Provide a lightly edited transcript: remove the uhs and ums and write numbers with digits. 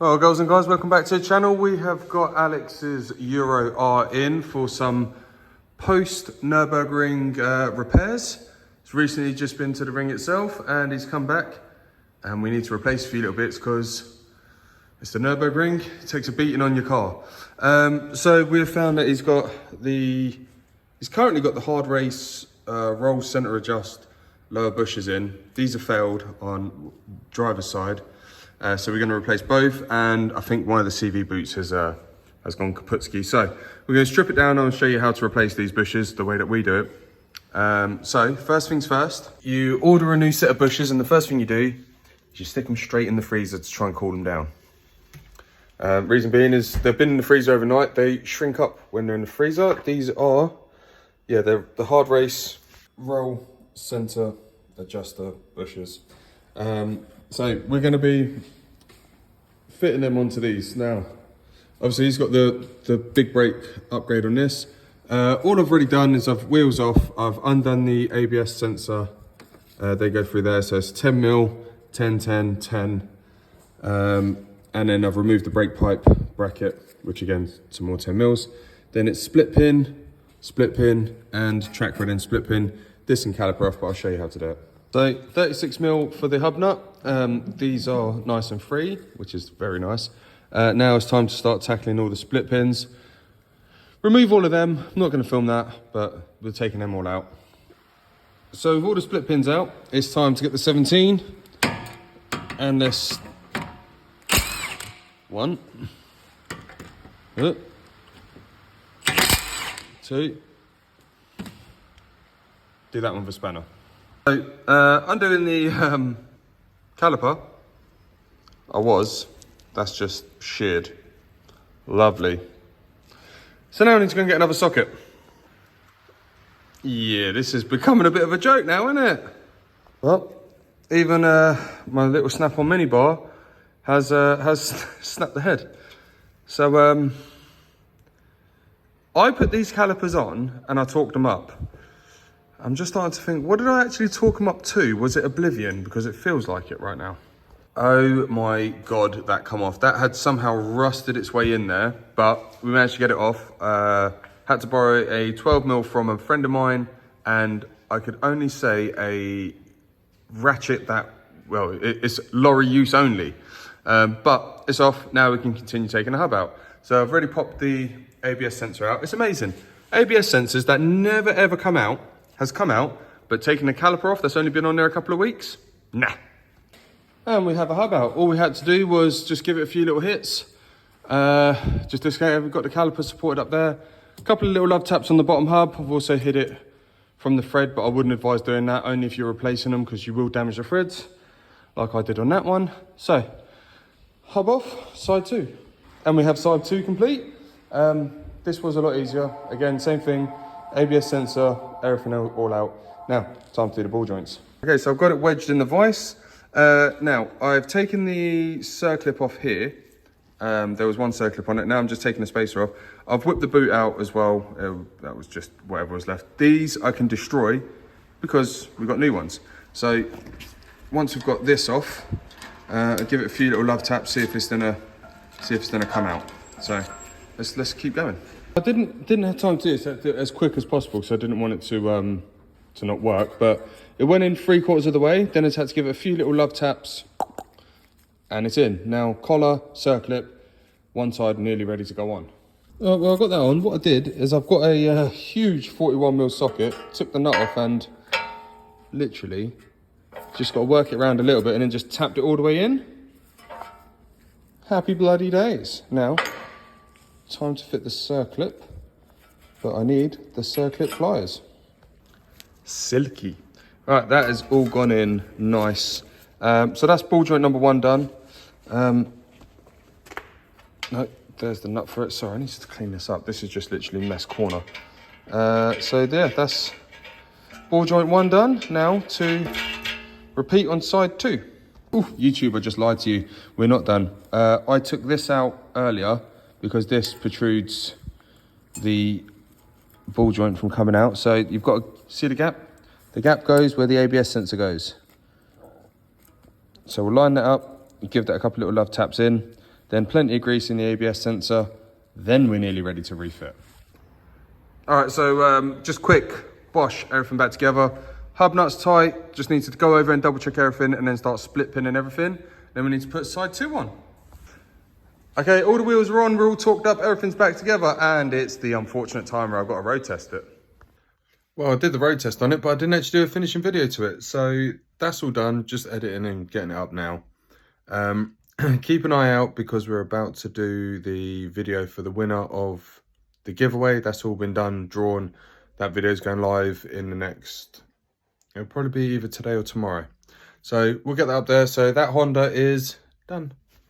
Well, girls and guys, welcome back to the channel. We have got Alex's Euro R in for some post Nurburgring repairs. He's recently just been to the ring itself and he's come back and we need to replace a few little bits because it's the Nurburgring. It takes a beating on your car. So we've found that he's currently got the hard race roll center adjust lower bushes in. These are failed on driver's side. So we're going to replace both, and I think one of the CV boots has gone kaputski. So we're going to strip it down and I'll show you how to replace these bushes the way that we do it. So first things first, you order a new set of bushes and the first thing you do is you stick them straight in the freezer to try and cool them down. Reason being is they've been in the freezer overnight, they shrink up when they're in the freezer. These are, they're the hard race roll center adjuster bushes. So we're going to be fitting them onto these. Now, obviously he's got the big brake upgrade on this. All I've already done is I've wheels off, I've undone the ABS sensor. They go through there, so it's 10 mil, 10, 10, 10. And then I've removed the brake pipe bracket, which again, some more 10 mils. Then it's split pin, and track thread and split pin. This and caliper off, but I'll show you how to do it. So 36 mil for the hub nut. These are nice and free, which is very nice. Now it's time to start tackling all the split pins. Remove all of them. I'm not going to film that, but we're taking them all out. So with all the split pins out, it's time to get the 17 and this one, two, do that one for spanner. So, undoing the caliper, that's just sheared. Lovely. So now I need to go and get another socket. Yeah, this is becoming a bit of a joke now, isn't it? Well, even my little snap-on mini bar has snapped the head. So I put these calipers on and I torqued them up. I'm just starting to think, what did I actually torque them up to? Was it Oblivion? Because it feels like it right now. Oh my God, that come off. That had somehow rusted its way in there, but we managed to get it off. Had to borrow a 12 mil from a friend of mine, and I could only say a ratchet that, well, it's lorry use only. But it's off, now we can continue taking the hub out. So I've already popped the ABS sensor out. It's amazing. ABS sensors that never ever come out, has come out, but taking the caliper off that's only been on there a couple of weeks, nah. And we have a hub out. All we had to do was just give it a few little hits. Just disconnect, we've got the caliper supported up there. A couple of little love taps on the bottom hub. I've also hit it from the thread, but I wouldn't advise doing that, only if you're replacing them, because you will damage the threads, like I did on that one. So, hub off, side two. And we have side two complete. This was a lot easier. Again, same thing. ABS sensor, everything all out. Now, time to do the ball joints. Okay, so I've got it wedged in the vise. Now, I've taken the circlip off here. There was one circlip on it. Now I'm just taking the spacer off. I've whipped the boot out as well. That was just whatever was left. These I can destroy because we've got new ones. So once we've got this off, I'll give it a few little love taps, see if it's gonna come out. So let's keep going. I didn't have time to do this as quick as possible because I didn't want it to not work, but it went in 3/4 of the way. Then I had to give it a few little love taps and it's in. Now collar, circlip, one side nearly ready to go on. Well, I've got that on. What I did is I've got a huge 41 mil socket, took the nut off and literally just got to work it around a little bit and then just tapped it all the way in. Happy bloody days. Now, time to fit the circlip, but I need the circlip pliers. Silky. All right, that has all gone in nice. So that's ball joint number one done. No, there's the nut for it. Sorry, I need to clean this up. This is just literally mess corner. So yeah, that's ball joint one done. Now to repeat on side two. Ooh, YouTube, I just lied to you. We're not done. I took this out earlier because this protrudes the ball joint from coming out. So you've got to see the gap? The gap goes where the ABS sensor goes. So we'll line that up, give that a couple little love taps in. then plenty of grease in the ABS sensor, then we're nearly ready to refit. All right, so just quick, bosh, everything back together. Hub nuts tight, just need to go over and double check everything and then start split pinning everything. Then we need to put side 2 on. Okay, all the wheels are on, we're all torqued up, everything's back together, and it's the unfortunate time where I've got to road test it. Well, I did the road test on it, but I didn't actually do a finishing video to it. So that's all done, just editing and getting it up now. Keep an eye out because we're about to do the video for the winner of the giveaway. That's all been done, drawn. That video is going live in the next, it'll probably be either today or tomorrow. So we'll get that up there. So that Honda is done.